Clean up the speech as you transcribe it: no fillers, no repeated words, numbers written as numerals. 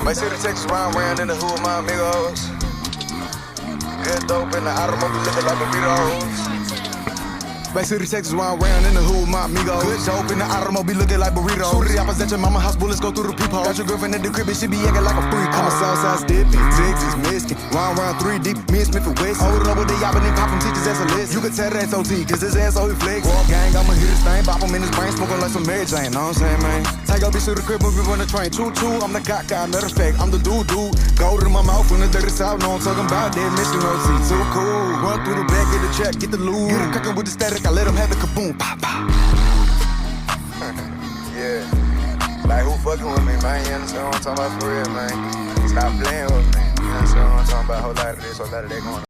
My city, Texas, round in the hood, my amigos. Good dope in the automobile, looking like burritos. Bay City, Texas, round in the hood, my amigos. Good dope in the automobile, looking like burritos. Shoot the opposite at your mama house, bullets go through the peephole. Got your girlfriend at the crib, and she be acting like a freak. I'm a Southside dipping, Texas, Michigan. Round 3 deep, me and Smith and West. Hold it over the yacht, and then pop them teachers as a list. You can tell that's OT, cause his ass so he flex. Walk gang, I'ma hit his thing, bop him in his brain, smoking like some Mary Jane, know what I'm saying, man? Take your bitch to the crib, move on the train, choo-choo. I'm the cock guy, matter of fact, I'm the dude. Gold in my mouth from the dirty south, know I'm talking about that mission OT. Too cool, run through the back, get the check, get the loot. Get him cracking with the static, I let him have the kaboom. Pop, pop. Yeah, like who fucking with me, man? You understand what I'm talking about for real, man? Stop playing with me. You understand what I'm talking about? Whole lot of this, whole lot of that going on.